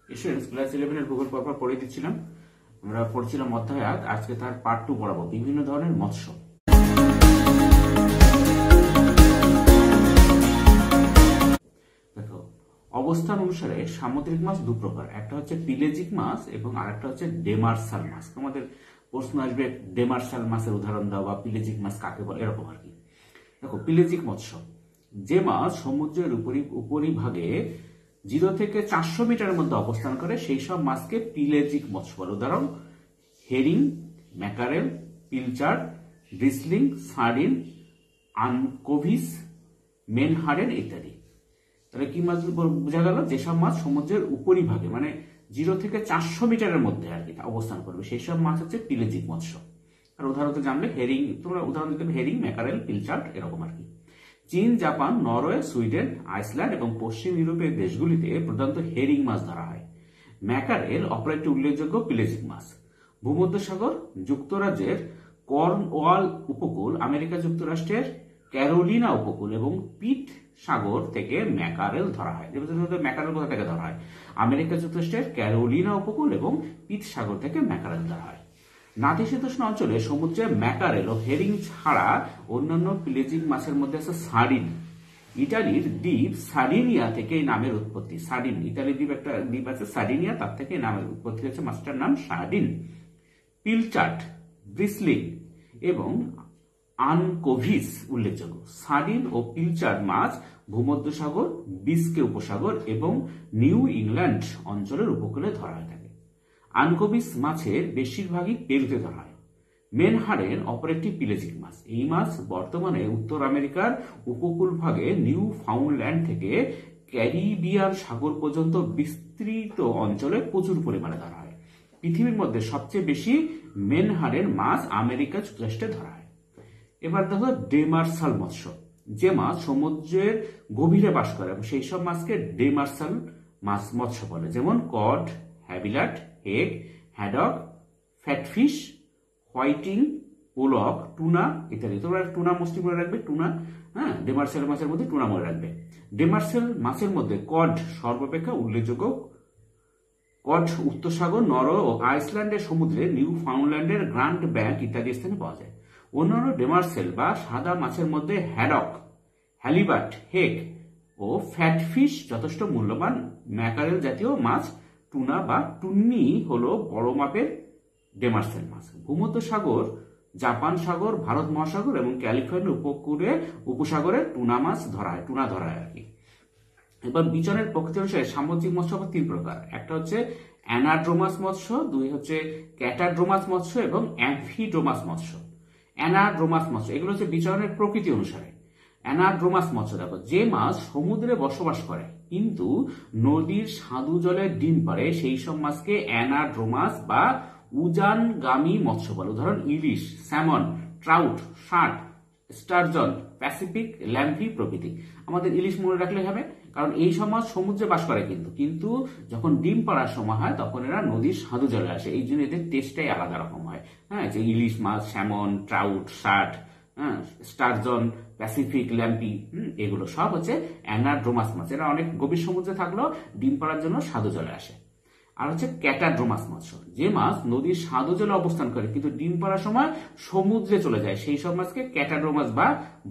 Students class 11 এর ভূগোল পর্ব পড়ে দিচ্ছিলাম। আমরা পড়ছিলাম অধ্যায় 8, আজকে তার পার্ট 2 পড়াবো, বিভিন্ন ধরনের মৎস্য। দেখো, অবস্থান অনুসারে সামুদ্রিক মাছ দু প্রকার, একটা হচ্ছে পিলেজিক মাছ এবং আরেকটা হচ্ছে ডেমার্সাল মাছ। তোমাদের প্রশ্ন আসবে ডেমার্সাল মাছের উদাহরণ দাও বা পিলেজিক মাছ কাকে বলে, এরকম আর কি। দেখো, পিলেজিক মৎস্য যে মাছ সমুদ্রের উপরিভাগে 0 থেকে 400 মিটারের মধ্যে অবস্থান করে সেই সব মাছকে পিলেজিক মৎস্য বলে। উদাহরণ: হেরিং, ম্যাকারেল, পিলচার, ব্রিসলিং, সার্ডিন, আনকোভিস, মেনহারেন ইত্যাদি। তাহলে কি মাছ বোঝা গেল? যেসব মাছ সমুদ্রের উপরিভাগে মানে 0 থেকে 400 মিটারের মধ্যে আর কি অবস্থান করবে সেই সব মাছ হচ্ছে পিলেজিক মৎস্য। আর উদাহরণ জানলে হেরিং, তোমরা উদাহরণ দিতে হেরিং, ম্যাকারেল, পিলচার্ড এরকম আর কি। চীন, জাপান, নরওয়ে, সুইডেন, আইসল্যান্ড এবং পশ্চিম ইউরোপের দেশগুলিতে প্রধানত হেরিং মাছ ধরা হয়। ম্যাকারেল অপর একটি উল্লেখযোগ্য পিলেজিক মাছ। ভূমধ্যসাগর, যুক্তরাজ্যের কর্নওয়াল উপকূল, আমেরিকা যুক্তরাষ্ট্রের ক্যারোলিনা উপকূল এবং পিট সাগর থেকে ম্যাকারেল ধরা হয়। ম্যাকারেল কোথা থেকে ধরা হয়? আমেরিকা যুক্তরাষ্ট্রের ক্যারোলিনা উপকূল এবং পিট সাগর থেকে ম্যাকারেল ধরা হয়। নাতিশীতোষ্ণ অঞ্চলে সমুদ্রে ম্যাকারেল ও হেরিং ছাড়া অন্যান্য পিলেজিক মাছের মধ্যে আছে সার্ডিন। ইটালির দ্বীপ সার্ডিনিয়া থেকে এই নামের উৎপত্তি। সার্ডিন, ইটালির দ্বীপ একটা দ্বীপ আছে সার্ডিনিয়া, তার থেকে নামের উৎপত্তি হচ্ছে মাছটার নাম সার্ডিন। পিলচার্ড, ব্রিসলিং এবং আনকোভিস উল্লেখযোগ্য। সার্ডিন ও পিলচার্ড মাছ ভূমধ্যসাগর, বিস্কে উপসাগর এবং নিউ ইংল্যান্ড অঞ্চলের উপকূলে ধরা হয়ে থাকে। আনকোভিস মাছের বেশিরভাগই পেরুতে ধরা হয়। মেনহারেন অপর একটি পিলেজিক মাছ। এই মাছ বর্তমানে উত্তর আমেরিকার উপকূল ভাগে নিউ ফাউন্ডল্যান্ড থেকে ক্যারিবিয়ান সাগর পর্যন্ত বিস্তৃত অঞ্চলে প্রচুর পরিমাণে ধরা হয়। পৃথিবীর মধ্যে সবচেয়ে বেশি মেনহারেন মাছ আমেরিকা যুক্তরাষ্ট্রে ধরা হয়। এবার দেখো ডেমার্সাল মৎস্য, যে মাছ সমুদ্রের গভীরে বাস করে এবং সেই সব মাছকে ডেমার্সাল মাছ মৎস্য বলে। যেমন কড, হ্যাবিলাট, hake, haddock, flatfish, whiting, pollock, tuna ইত্যাদি। তোমরা টুনা মস্তি মনে রাখবে, টুনা। হ্যাঁ, ডেমার্সেল মাছের মধ্যে টুনা মনে রাখবে। ডেমার্সেল মাছের মধ্যে কড সর্বাপেক্ষা উল্লেখযোগ্য। কড উত্তর সাগর, নরওয়ে ও আইসল্যান্ডের সমুদ্রে, নিউ ফাউন্ডল্যান্ডের গ্র্যান্ড ব্যাংক ইত্যাদি স্থানে পাওয়া যায়। অন্যান্য ডেমার্সেল বা সাদা মাছের মধ্যে হ্যাডক, হ্যালিবাট, হেগ ও ফ্যাটফিশ যথেষ্ট মূল্যবান। ম্যাকারেল জাতীয় মাছ, টুনা বা টুন্নি হলো বড় মাপের ডেমার্সেল মাছ। ভূমধ্যসাগর, জাপান সাগর, ভারত মহাসাগর এবং ক্যালিফোর্নিয়া উপসাগরে টুনা ধরা হয় আর কি। এবার বিচরণের প্রকৃতি অনুসারে সামুদ্রিক মৎস্য 3 প্রকার। একটা হচ্ছে অ্যানাড্রোমাস মৎস্য, 2 হচ্ছে ক্যাটাড্রোমাস মৎস্য এবং অ্যাম্ফিড্রোমাস মৎস্য। অ্যানাড্রোমাস মৎস্য এগুলো হচ্ছে বিচরণের প্রকৃতি অনুসারে। অ্যানাড্রোমাস মৎস্য দেখো, যে মাছ সমুদ্রে বসবাস করে কিন্তু নদীর স্বাদু জলে ডিম পাড়ে সেই সব মাছকে অ্যানাড্রোমাস বা উজানগামী মৎস্য বলে। উদাহরণ: ইলিশ, salmon, trout, shark, sturgeon, Pacific, lamprey প্রভৃতি। আমাদের ইলিশ মনে রাখলে হবে, কারণ এই সব মাছ সমুদ্রে বাস করে কিন্তু যখন ডিম পাড়ার সময় হয় তখন এরা নদীর স্বাদু জলে আসে, এই জন্য এদের টেস্টটাই আলাদা রকম হয়। হ্যাঁ, যে ইলিশ মাছ, salmon, trout, shark, sturgeon, Pacific, lamprey, এগুলো সব হচ্ছে অ্যানাড্রোমাস মাছ। এরা অনেক গভীর সমুদ্রে থাকলেও ডিম পাড়ার জন্য স্বাদু জলে আসে। আর হচ্ছে ক্যাটাড্রোমাস মৎস্য, যে মাছ নদীর স্বাদু জলে অবস্থান করে কিন্তু ডিম পাড়ার সময় সমুদ্রে চলে যায় সেই সব মাছকে ক্যাটাড্রোমাস বা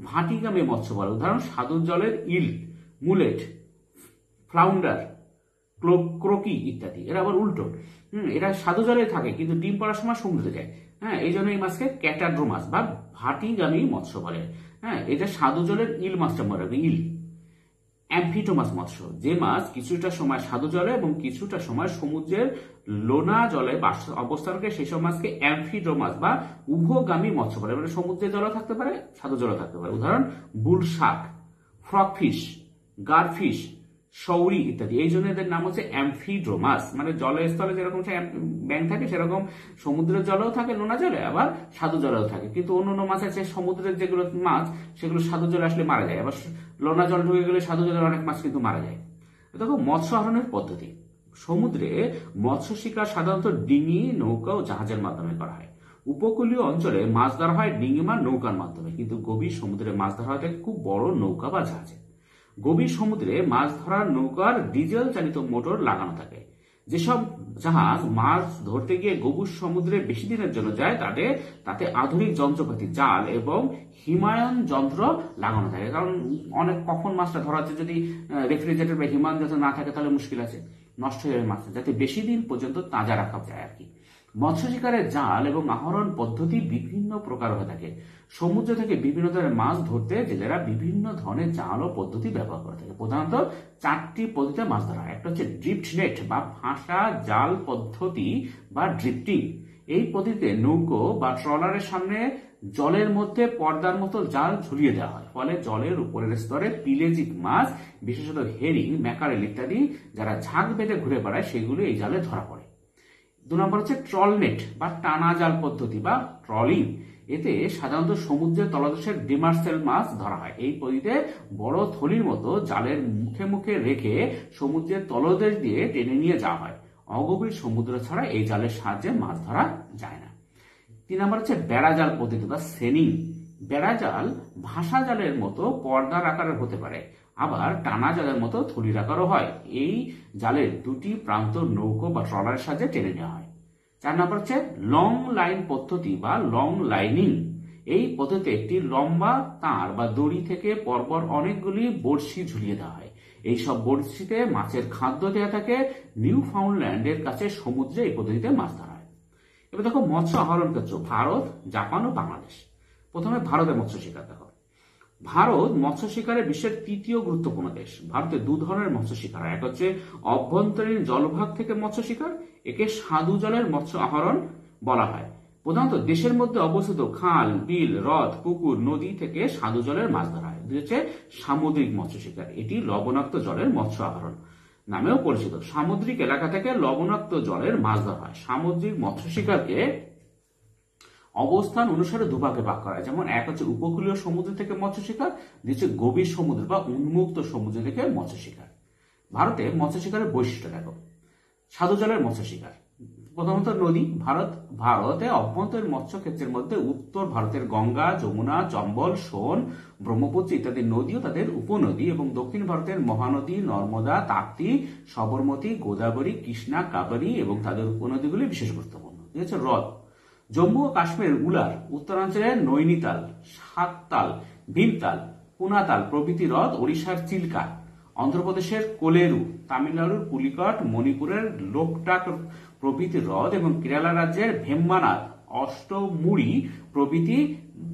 ভাটিগামী মৎস্য বলে। উদাহরণ: স্বাদু জলের ইল, মুলেট, ফ্লাউন্ডার, ক্রোকি ইত্যাদি। এরা আবার উল্টো, এরা স্বাদু জলে থাকে কিন্তু ডিম পাড়ার সময় সমুদ্রে যায়। হ্যাঁ, এই জন্য এই মাছকে ক্যাটাড্রোমাস বা ভাটিগামী মৎস্য বলে। হ্যাঁ, এটা স্বাদু জলের ইল মাছটা মনে রাখবে, ইল। অ্যাম্ফিড্রোমাস মৎস্য, যে মাছ কিছুটা সময় স্বাদু জলে এবং কিছুটা সময় সমুদ্রের লোনা জলে অবস্থান করে সেই সব মাছকে অ্যাম্ফিড্রোমাস বা উভগামী মৎস্য বলে। মানে সমুদ্রের জলও থাকতে পারে, স্বাদু জলও থাকতে পারে। উদাহরণ: বুল শার্ক, ফ্রগফিশ, গারফিশ, সৌরি ইত্যাদি। এই জন্য এদের নাম হচ্ছে অ্যাম্ফিড্রোমাস। মানে জলের স্থলে যেরকম ব্যাঙ থাকে সেরকম সমুদ্রের জলেও থাকে, নোনা জলে, আবার স্বাদু জলেও থাকে। কিন্তু অন্যান্য মাছ আছে সমুদ্রের যেগুলো মাছ সেগুলো স্বাদু জলে আসলে মারা যায়, আবার লোনা জল ঢুকে গেলে স্বাদু জলের অনেক মাছ কিন্তু মারা যায়। দেখো, মৎস্য আহরণের পদ্ধতি। সমুদ্রে মৎস্য শিকার সাধারণত ডিঙি, নৌকা ও জাহাজের মাধ্যমে করা হয়। উপকূলীয় অঞ্চলে মাছ ধরা হয় ডিঙি বা নৌকার মাধ্যমে, কিন্তু গভীর সমুদ্রে মাছ ধরা হয় খুব বড় নৌকা বা জাহাজে। গভীর সমুদ্রে মাছ ধরার নৌকার ডিজেল চালিত মোটর লাগানো থাকে। যেসব জাহাজ মাছ ধরতে গিয়ে গভীর সমুদ্রে বেশি দিনের জন্য যায় তাতে আধুনিক যন্ত্রপাতি, জাল এবং হিমায়ন যন্ত্র লাগানো থাকে। কারণ অনেক কখন মাছটা ধরা হচ্ছে, যদি রেফ্রিজারেটর বা হিমায়ন যন্ত্র না থাকে তাহলে মুশকিল আছে, নষ্ট হয়ে যাবে মাছটা, যাতে বেশি দিন পর্যন্ত তাজা রাখা যায় আর কি। মৎস্য শিকারের জাল এবং আহরণ পদ্ধতি বিভিন্ন প্রকার হয়ে থাকে। সমুদ্র থেকে বিভিন্ন ধরনের মাছ ধরতে জেলেরা বিভিন্ন ধরনের জাল ও পদ্ধতি ব্যবহার করে থাকে। প্রধানত 4টি পদ্ধতিতে মাছ ধরা হয়। একটা হচ্ছে ড্রিফট নেট বা ফাঁসা জাল পদ্ধতি বা ড্রিফটিং। এই পদ্ধতিতে নৌকো বা ট্রলারের সামনে জলের মধ্যে পর্দার মতো জাল ঝুলিয়ে দেওয়া হয়, ফলে জলের উপরের স্তরে পিলেজিক মাছ, বিশেষত হেরিং, ম্যাকারেল ইত্যাদি যারা ঝাঁক বেঁধে ঘুরে বেড়ায় সেগুলো এই জালে ধরা পড়ে। 2 নম্বর হচ্ছে ট্রল নেট বা টানা জাল পদ্ধতি বা ট্রলিং। এতে সাধারণত সমুদ্রের তলদেশের ডিমার্সেল মাছ ধরা হয়। এই পদ্ধতিতে বড় থলির মতো জালের মুখে মুখে রেখে সমুদ্রের তলদেশ দিয়ে টেনে নিয়ে যাওয়া হয়। অগভীর সমুদ্র ছাড়া এই জালের সাহায্যে মাছ ধরা যায় না। 3 নম্বর হচ্ছে বেড়া জাল পদ্ধতি বা সেনিং। বেড়া জাল ভাসা জালের মতো পর্দার আকারের হতে পারে, আবার টানা জালের মতো থলির আকারও হয়। এই জালের 2টি প্রান্ত নৌকো বা ট্রলারের সাহায্যে টেনে নেওয়া হয়। 4 নম্বর হচ্ছে লং লাইন পদ্ধতি বা লং লাইনিং। এই পদ্ধতিতে একটি লম্বা তার বা দড়ি থেকে পরপর অনেকগুলি বড়শি ঝুলিয়ে দেওয়া হয়। এই সব বড়শিতে মাছের খাদ্য দেওয়া থাকে। নিউ ফাউন্ডল্যান্ডের কাছে সমুদ্রে এই পদ্ধতিতে মাছ ধরা হয়। এবার দেখো মৎস্য আহরণ ক্ষেত্র ভারত, জাপান ও বাংলাদেশ। প্রথমে ভারতের মৎস্য শিকার দেখো। ভারত মৎস্য শিকারে বিশ্বের 3য় গুরুত্বপূর্ণ দেশ। ভারতে 2 ধরনের মৎস্য শিকার হয়। এক হচ্ছে অভ্যন্তরীণ জলভাগ থেকে মৎস্য শিকার, একে স্বাদু জলের মৎস্য আহরণ বলা হয়। প্রধানত দেশের মধ্যে অবস্থিত খাল, বিল, হ্রদ, পুকুর, নদী থেকে স্বাদু জলের মাছ ধরা হয়। 2 হচ্ছে সামুদ্রিক মৎস্য শিকার, এটি লবণাক্ত জলের মৎস্য আহরণ নামেও পরিচিত। সামুদ্রিক এলাকা থেকে লবণাক্ত জলের মাছ ধরা হয়। সামুদ্রিক মৎস্য শিকারকে অবস্থান অনুসারে দুভাগে ভাগ করা হয়। যেমন এক হচ্ছে উপকূলীয় সমুদ্র থেকে মৎস্য শিকার, দ্বিতীয় গভীর সমুদ্র বা উন্মুক্ত সমুদ্র থেকে মৎস্য শিকার। ভারতে মৎস্য শিকারের বৈশিষ্ট্য দেখো। স্বাদু জলের মৎস্য শিকার প্রথমত নদী। ভারতে অভ্যন্তরীণ মৎস্য ক্ষেত্রের মধ্যে উত্তর ভারতের গঙ্গা, যমুনা, চম্বল, সোন, ব্রহ্মপুত্র ইত্যাদি নদী ও তাদের উপনদী, এবং দক্ষিণ ভারতের মহানদী, নর্মদা, তাপ্তি, সবরমতী, গোদাবরী, কৃষ্ণা, কাবেরী এবং তাদের উপনদীগুলি বিশেষ গুরুত্বপূর্ণ। হচ্ছে হ্রদ। জম্মু ও কাশ্মীরের উলার, উত্তরাঞ্চলের নৈনিতাল, সাততাল, ভীমতাল, পুনাতাল প্রভৃতি হ্রদ, ওড়িশার চিল্কা, অন্ধ্রপ্রদেশের কোলেরু, তামিলনাড়ুর পুলিকট, মণিপুরের লোকটাক প্রভৃতি হ্রদ এবং কেরালা রাজ্যের ভেম্বানাথ, অষ্টমুড়ি প্রভৃতি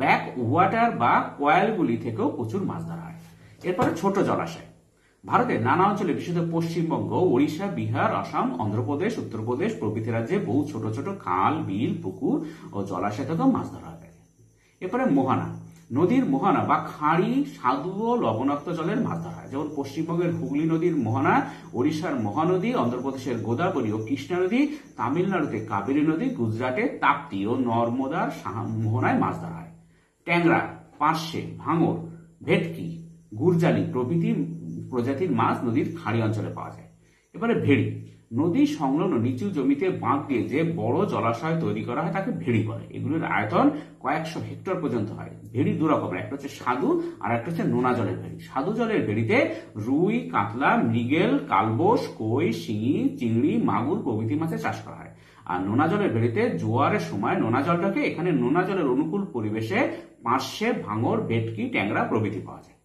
ব্যাক ওয়াটার বা কয়ালগুলি থেকেও প্রচুর মাছ ধরা হয়। এরপরে ছোট জলাশয়। ভারতের নানা অঞ্চলে, বিশেষত পশ্চিমবঙ্গ, ওড়িশা, বিহার, আসাম, অন্ধ্রপ্রদেশ, উত্তরপ্রদেশ প্রভৃতি রাজ্যে বহু ছোট ছোট খাল, বিল, পুকুর ও জলাশয় থেকেও মাছ ধরা হয়। এরপরে মোহনা। নদীর মোহনা বা খাঁড়ি স্বাদু ও লবণাক্ত জলের মাছ ধরা হয়। যেমন পশ্চিমবঙ্গের হুগলি নদীর মোহনা, ওড়িশার মহানদী, অন্ধ্রপ্রদেশের গোদাবরী ও কৃষ্ণা নদী, তামিলনাড়ুতে কাবেরী নদী, গুজরাটে তাপ্তি ও নর্মদার মোহনায় মাছ ধরা হয়। ট্যাংরা, পার্শে, ভাঙর, ভেটকি, গুরজালি প্রভৃতি প্রজাতির মাছ নদীর খাঁড়ি অঞ্চলে পাওয়া যায়। এবারে ভেড়ি। নদী সংলগ্ন নিচু জমিতে বাঁধ দিয়ে যে বড় জলাশয় তৈরি করা হয় তাকে ভেড়ি বলে। এগুলোর আয়তন কয়েকশো হেক্টর পর্যন্ত হয়। ভেড়ি 2 রকমের, একটা হচ্ছে স্বাদু আর একটা হচ্ছে নোনা জলের ভেড়ি। স্বাদু জলের ভেড়িতে রুই, কাতলা, মৃগেল, কালবোস, কই, শিঙি, চিংড়ি, মাগুর প্রভৃতি মাছের চাষ করা হয়। আর নোনা জলের ভেড়িতে জোয়ারের সময় নোনা জলটাকে, এখানে নোনা জলের অনুকূল পরিবেশে পার্শে, ভাঙর, ভেটকি, ট্যাংরা প্রভৃতি পাওয়া যায়।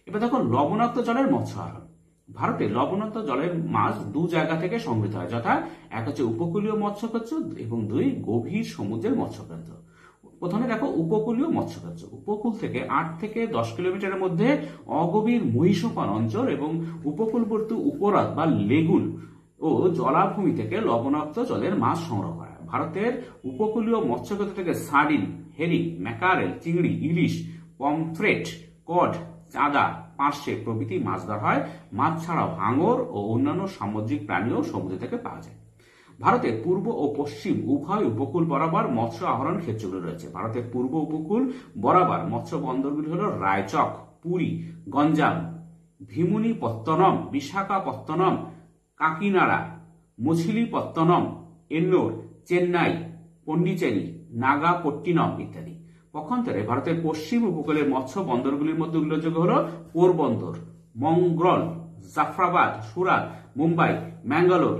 এবার দেখো লবণাক্ত জলের মৎস্য আহরণ। ভারতে লবণাক্ত জলের মাছ 2 জায়গা থেকে সংগৃহীত হয়, যথা এক হচ্ছে উপকূলীয় মৎস্যক্ষেত্র এবং 2 গভীর সমুদ্রের মৎস্যক্ষেত্র। প্রথমে দেখো উপকূলীয় মৎস্যক্ষেত্র। উপকূল থেকে 8 থেকে 10 কিলোমিটারের মধ্যে অগভীর মহীসোপান অঞ্চল এবং উপকূলবর্তী উপহ্রদ বা লেগুন ও জলাভূমি থেকে লবণাক্ত জলের মাছ সংগ্রহ করা হয়। ভারতের উপকূলীয় মৎস্যক্ষেত্র থেকে সার্ডিন, হেরিং, ম্যাকারেল, চিংড়ি, ইলিশ, পমফ্রেট, কড, চাঁদা, পার্শে প্রভৃতি মাছ ধরা হয়। মাছ ছাড়াও হাঙর ও অন্যান্য সামুদ্রিক প্রাণীও সমুদ্র থেকে পাওয়া যায়। ভারতের পূর্ব ও পশ্চিম উভয় উপকূল বরাবর মৎস্য আহরণ ক্ষেত্রগুলো রয়েছে। ভারতের পূর্ব উপকূল বরাবর মৎস্য বন্দরগুলি হল রায়চক, পুরী, গঞ্জাম, ভীমুনিপত্তনম, বিশাখাপত্তনম, কাকিনাড়া, মছিলিপত্তনম, এন্নোর, চেন্নাই, পন্ডিচেরি, নাগাপট্টিনম ইত্যাদি। পক্ষান্তরে ভারতের পশ্চিম উপকূলের মৎস্য বন্দরগুলির মধ্যে উল্লেখযোগ্য হল পোরবন্দর, মঙ্গল, জাফরাবাদ, সুরাট, মুম্বাই, ম্যাঙ্গালোর,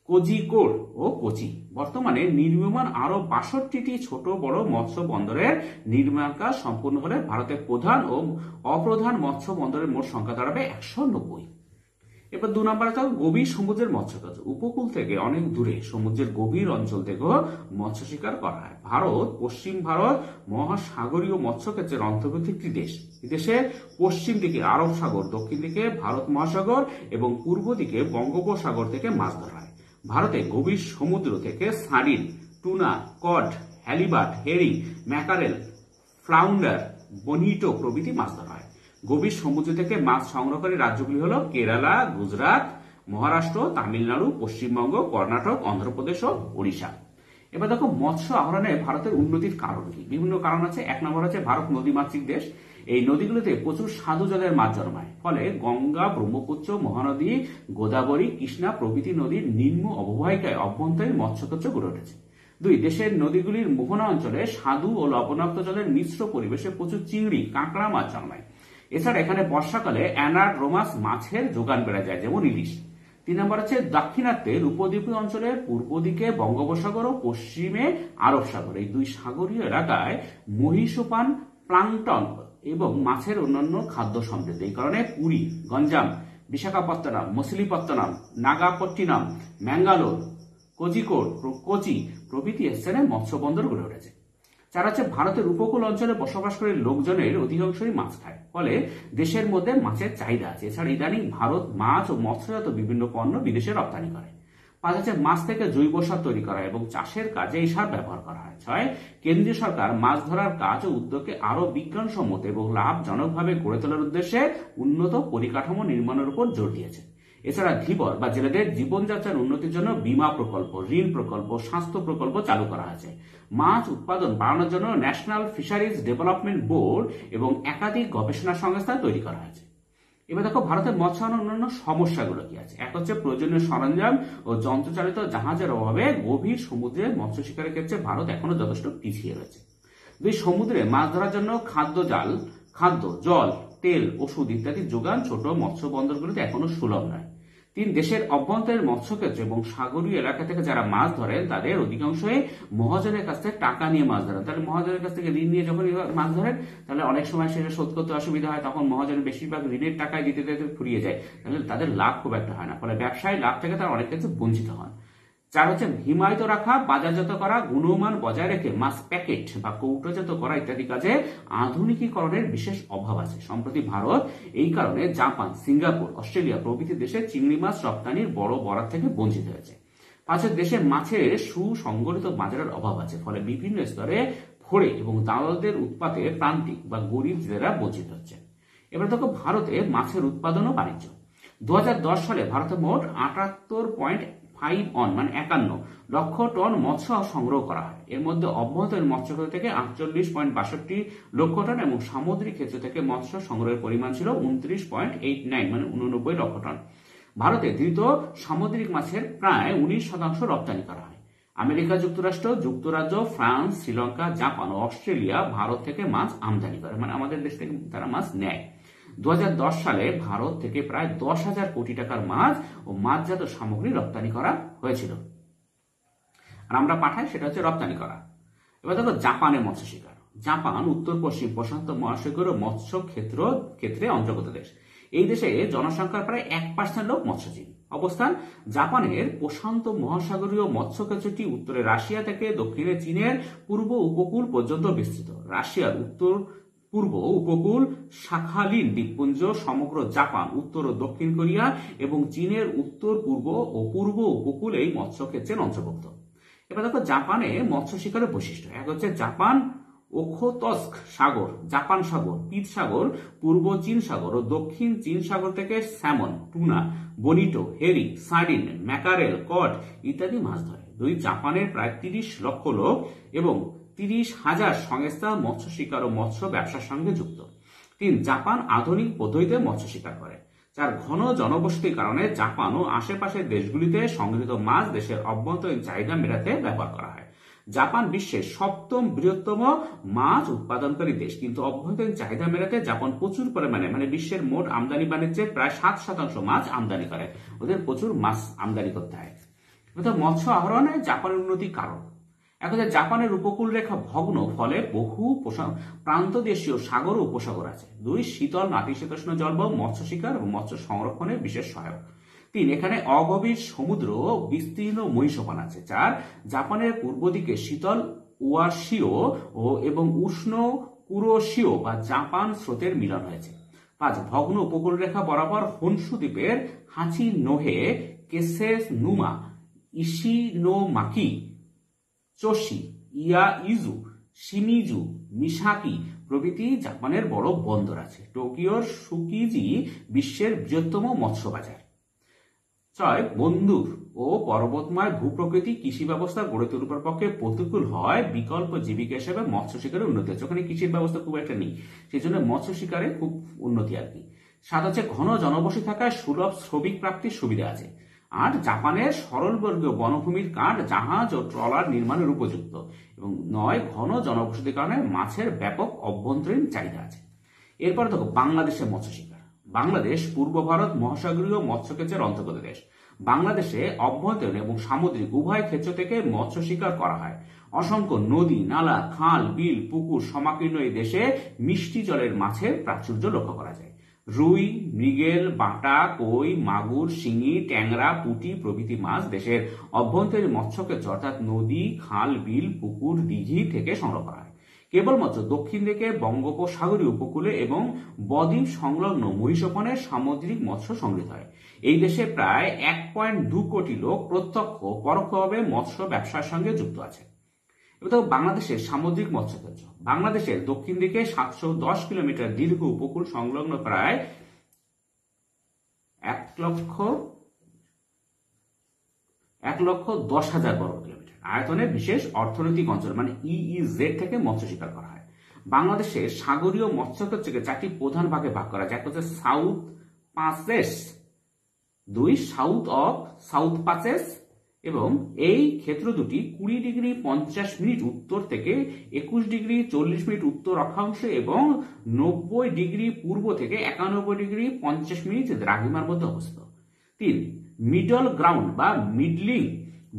কোজিকোড ও কোচি। বর্তমানে নির্মীয়মান আরো 62টি ছোট বড় মৎস্য বন্দরের নির্মাণ কাজ সম্পূর্ণ হলে ভারতের প্রধান ও অপ্রধান মৎস্য বন্দরের মোট সংখ্যা দাঁড়াবে 190। এবার 2 নম্বরে থাকবে গভীর সমুদ্রের মৎস্যকাজ। উপকূল থেকে অনেক দূরে সমুদ্রের গভীর অঞ্চল থেকেও মৎস্য শিকার করা হয়। ভারত পশ্চিম ভারত মহাসাগরীয় মৎস্যক্ষেত্রের অন্তর্ভুক্ত একটি দেশ। দেশের পশ্চিম দিকে আরব সাগর, দক্ষিণ দিকে ভারত মহাসাগর এবং পূর্ব দিকে বঙ্গোপসাগর থেকে মাছ ধরা হয়। ভারতে গভীর সমুদ্র থেকে sardine, tuna, cod, halibut, herring, mackerel, flounder, bonito প্রভৃতি মাছ ধরা হয়। গভীর সমুদ্র থেকে মাছ সংগ্রহকারী রাজ্যগুলি হল কেরালা, গুজরাট, মহারাষ্ট্র, তামিলনাড়ু, পশ্চিমবঙ্গ, কর্ণাটক, অন্ধ্রপ্রদেশ ও ওড়িশা। এবার দেখো মৎস্য আহরণে ভারতের উন্নতির কারণ কি? বিভিন্ন কারণ আছে। 1 নম্বর হচ্ছে ভারত নদীমাতৃক দেশ। এই নদীগুলোতে প্রচুর স্বাদু জলের মাছ জন্মায়, ফলে গঙ্গা, ব্রহ্মপুত্র, মহানদী, গোদাবরী, কৃষ্ণা প্রভৃতি নদীর নিম্ন অববাহিকায় অভ্যন্তরীণ মৎস্যক্ষেত্র গড়ে উঠেছে। 2, দেশের নদীগুলির মোহনা অঞ্চলে স্বাদু ও লবণাক্ত জলের মিশ্র পরিবেশে প্রচুর চিংড়ি, কাঁকড়া মাছ জন্মায়। এছাড়া এখানে বর্ষাকালে অ্যানাড্রোমাস মাছের যোগান বেড়ে যায়, যেমন ইলিশ। 3 নম্বর হচ্ছে দাক্ষিণাত্যের উপদ্বীপীয় অঞ্চলে পূর্ব দিকে বঙ্গোপসাগর ও পশ্চিমে আরব সাগর, এই 2 সাগরীয় এলাকায় মহীসোপান, প্লাঙ্কটন এবং মাছের অন্যান্য খাদ্য সমৃদ্ধ। এই কারণে পুরী, গঞ্জাম, বিশাখাপত্তনম, মছলিপত্তনম, নাগাপট্টিনম, ম্যাঙ্গালোর, কোজিকোড, কোচি প্রভৃতি স্থানে মৎস্য বন্দর গড়ে উঠেছে। 4 হচ্ছে ভারতের উপকূল অঞ্চলে বসবাসকারী লোকজনের অধিকাংশই মাছ খায়, ফলে দেশের মধ্যে মাছের চাহিদা আছে। এছাড়া ইদানিং ভারত মাছ ও মৎস্যজাত বিভিন্ন পণ্য বিদেশে রপ্তানি করে। 5 হচ্ছে মাছ থেকে জৈব সার তৈরি করা এবং চাষের কাজে এই সার ব্যবহার করা হয়। 6, কেন্দ্রীয় সরকার মাছ ধরার কাজ ও উদ্যোগকে আরো বিজ্ঞানসম্মত এবং লাভজনকভাবে গড়ে তোলার উদ্দেশ্যে উন্নত পরিকাঠামো নির্মাণের উপর জোর দিয়েছে। এছাড়া ধীবর বা জেলেদের জীবনযাত্রার উন্নতির জন্য বীমা প্রকল্প, ঋণ প্রকল্প, স্বাস্থ্য প্রকল্প চালু করা হয়েছে। মাছ উৎপাদন বাড়ানোর জন্য ন্যাশনাল ফিশারিজ ডেভেলপমেন্ট বোর্ড এবং একাধিক গবেষণা সংস্থা তৈরি করা হয়েছে। এবার দেখো ভারতের মৎস্য অন্যান্য সমস্যাগুলো কি আছে। 1 হচ্ছে প্রয়োজনীয় সরঞ্জাম ও যন্ত্রচালিত জাহাজের অভাবে গভীর সমুদ্রে মৎস্য শিকারের ক্ষেত্রে ভারত এখনো যথেষ্ট পিছিয়ে রয়েছে। 2, সমুদ্রে মাছ ধরার জন্য খাদ্য, জল, তেল, ওষুধ ইত্যাদি যোগান ছোট মৎস্য বন্দরগুলিতে এখনো সুলভ নয়। 3, দেশের অভ্যন্তরীণ মৎস্যক্ষেত্র এবং সাগরীয় এলাকা থেকে যারা মাছ ধরেন তাদের অধিকাংশই মহাজনের কাছ থেকে টাকা নিয়ে মাছ ধরেন। তাহলে মহাজনের কাছ থেকে ঋণ নিয়ে যখন মাছ ধরেন, তাহলে অনেক সময় সেটা শোধ করতে অসুবিধা হয়, তখন মহাজন বেশিরভাগ ঋণের টাকায় দিতে দিতে ফুরিয়ে যায়, তাহলে তাদের লাভ খুব একটা হয় না, ফলে ব্যবসায়ী লাভ থেকে তারা অনেক ক্ষেত্রে বঞ্চিত হন। 4 হচ্ছে হিমায়িত রাখা, বাজারজাত করা, গুণমান বজায় রেখে মাছ প্যাকেট বা কৌটোজাত করা ইত্যাদি কাজে আধুনিকীকরণের বিশেষ অভাব আছে। সম্প্রতি ভারত এই কারণে জাপান, সিঙ্গাপুর, অস্ট্রেলিয়া প্রভৃতি দেশে চিংড়ি মাছ রপ্তানির বড় বরাত থেকে বঞ্চিত হয়েছে। 5, দেশে মাছের সুসংগঠিত বাজারের অভাব আছে, ফলে বিভিন্ন স্তরে ফড়ে এবং দালালদের উৎপাতে প্রান্তিক বা গরিব জেলেরা বঞ্চিত হচ্ছে। এবার দেখো ভারতে মাছের উৎপাদন ও বাণিজ্য। 2010 সালে ভারতে মোট 51 লক্ষ টন মৎস্য সংগ্রহ করা হয়। এর মধ্যে অভ্যন্তরীণ মৎস্যক্ষেত্র থেকে 48.62 লক্ষ টন এবং সামুদ্রিক ক্ষেত্র থেকে মৎস্য সংগ্রহের পরিমাণ ছিল 29.89 লক্ষ টন। ভারতে ধৃত সামুদ্রিক মাছের প্রায় 19% রপ্তানি করা হয়। আমেরিকা যুক্তরাষ্ট্র, যুক্তরাজ্য, ফ্রান্স, শ্রীলঙ্কা, জাপান ও অস্ট্রেলিয়া ভারত থেকে মাছ আমদানি করে, মানে আমাদের দেশ থেকে তারা মাছ নেয়। 2010 সালে ভারত থেকে প্রায় 10,000 কোটি টাকার মাছ ও মাছজাত সামগ্রী রপ্তানি করা হয়েছিল, আর আমরা পাঠাই, সেটা হচ্ছে রপ্তানি করা। এবার দেখো জাপানের মৎস্য শিকার। জাপান উত্তর পশ্চিম প্রশান্ত মহাসাগরীয় মৎস্য ক্ষেত্রে অন্তর্গত দেশ। এই দেশে জনসংখ্যার প্রায় 1% লোক মৎস্যজীবী। অবস্থান: জাপানের প্রশান্ত মহাসাগরীয় মৎস্যক্ষেত্রটি উত্তরে রাশিয়া থেকে দক্ষিণে চীনের পূর্ব উপকূল পর্যন্ত বিস্তৃত। রাশিয়ার উত্তর পূর্ব উপকূল, শাখালিন দ্বীপপুঞ্জ, সমগ্র জাপান, উত্তর ও দক্ষিণ কোরিয়া এবং চীনের উত্তর পূর্ব ও পূর্ব উপকূল এই মৎস্যক্ষেত্রের অন্তর্ভুক্ত। এবার দেখো জাপানে মৎস্য শিকারের বৈশিষ্ট্য। 1 হচ্ছে জাপান ওখোতস্ক সাগর, জাপান সাগর, পিত সাগর, পূর্ব চীন সাগর ও দক্ষিণ চীন সাগর থেকে salmon, tuna, bonito, herring, sardine, mackerel, cod ইত্যাদি মাছ ধরে। 2, জাপানের প্রায় 30 লক্ষ লোক এবং 30,000 সংস্থা মৎস্য শিকার ও মৎস্য ব্যবসার সঙ্গে যুক্ত। 3, জাপান আধুনিক পদ্ধতিতে মৎস্য শিকার করে। 4, ঘন জনবসতির কারণে জাপান ও আশেপাশের দেশগুলিতে সংগৃহীত মাছ দেশের অভ্যন্তরীণ চাহিদা মেটাতে ব্যবহার করা হয়। জাপান বিশ্বের 7ম বৃহত্তম মাছ উৎপাদনকারী দেশ, কিন্তু অভ্যন্তরীণ চাহিদা মেটাতে জাপান প্রচুর পরিমাণে, মানে বিশ্বের মোট আমদানি বাণিজ্যের প্রায় 7% মাছ আমদানি করে। ওদের প্রচুর মাছ আমদানি করতে হয়। অর্থাৎ মৎস্য আহরণে জাপানের উন্নতির কারণ। এক হচ্ছে জাপানের উপকূল রেখা ভগ্ন, ফলে বহু প্রান্ত দেশীয় সাগর ও উপসাগর আছে। 2 শীতল নাতিশীতোষ্ণ জলবায়ু মৎস্য শিকার এবং মৎস্য সংরক্ষণে বিশেষ সহায়ক। 3 এখানে অগভীর সমুদ্র বিস্তীর্ণ মহীসোপান আছে। 4 জাপানের পূর্ব দিকে শীতল ওয়াশিও এবং উষ্ণ কুরোশিও বা জাপান স্রোতের মিলন হয়েছে। 5 ভগ্ন উপকূল রেখা বরাবর হনশু দ্বীপের হাচি নোহে, কেসেস নুমা, ইশিনোমাকি, চোশি, ইয়াইজু, শিমিজু, মিসাকি প্রভৃতি জাপানের বড় বন্দর আছে। টোকিওর সুকিজি বিশ্বের বৃহত্তম মৎস্য বাজার। 6 বন্দর ও পর্বতময় ভূপ্রকৃতি কৃষি ব্যবস্থা গড়ে তোলার পক্ষে প্রতিকূল হয়, বিকল্প জীবিকা হিসেবে মৎস্য শিকারের উন্নতি হচ্ছে। ওখানে কৃষির ব্যবস্থা খুব একটা নেই, সেই জন্য মৎস্য শিকারে খুব উন্নতি আর কি। 7 হচ্ছে ঘন জনবসতি থাকায় সুলভ শ্রমিক প্রাপ্তির সুবিধা আছে। 8 জাপানের সরলবর্গীয় বনভূমির কাঠ জাহাজ ও ট্রলার নির্মাণের উপযুক্ত। এবং 9 ঘন জনবসতির কারণে মাছের ব্যাপক অভ্যন্তরীণ চাহিদা আছে। এরপর দেখো বাংলাদেশের মৎস্য শিকার। বাংলাদেশ পূর্ব ভারত মহাসাগরীয় মৎস্যক্ষেত্রের অন্তর্গত দেশ। বাংলাদেশে অভ্যন্তরীণ এবং সামুদ্রিক উভয় ক্ষেত্র থেকে মৎস্য শিকার করা হয়। অসংখ্য নদী, নালা, খাল, বিল, পুকুর সমাকীর্ণ এই দেশে মিষ্টি জলের মাছের প্রাচুর্য লক্ষ্য করা যায়। রুই, মৃগেল, বাটা, কই, মাগুর, শিঙি, ট্যাংরা, পুঁটি প্রভৃতি মাছ দেশের অভ্যন্তরীণ মৎস্যক্ষেত্র অর্থাৎ নদী, খাল, বিল, পুকুর, দিঘি থেকে সংগ্রহ করা হয়। কেবলমাত্র দক্ষিণ দিকে বঙ্গোপসাগরীয় উপকূলে এবং বদ্বীপ সংলগ্ন মহীসোপানের সামুদ্রিক মৎস্য সংগৃহীত হয়। এই দেশে প্রায় 1.2 কোটি লোক প্রত্যক্ষ ও পরোক্ষভাবে মৎস্য ব্যবসার সঙ্গে যুক্ত আছে। এবার বাংলাদেশের সামুদ্রিক মৎস্যক্ষেত্র। বাংলাদেশের দক্ষিণ দিকে 710 কিলোমিটার দীর্ঘ উপকূল সংলগ্ন প্রায় 1,10,000 বর্গ কিলোমিটার আয়তনে বিশেষ অর্থনৈতিক অঞ্চল মানে EEZ থেকে মৎস্য শিকার করা হয়। বাংলাদেশের সাগরীয় মৎস্যক্ষেত্রকে 4টি প্রধান ভাগে ভাগ করা যায়। হচ্ছে সাউথ পাসেস, 2 সাউথ পাসেস, এবং এই ক্ষেত্র দুটি 20 ডিগ্রি 50 মিনিট উত্তর থেকে 21 ডিগ্রি 40 মিনিট উত্তর অক্ষাংশে এবং 90 ডিগ্রি পূর্ব থেকে 91 ডিগ্রি 50 মিনিট দ্রাঘিমার মধ্যে অবস্থিত। 3 মিডল গ্রাউন্ড বা মিডলিং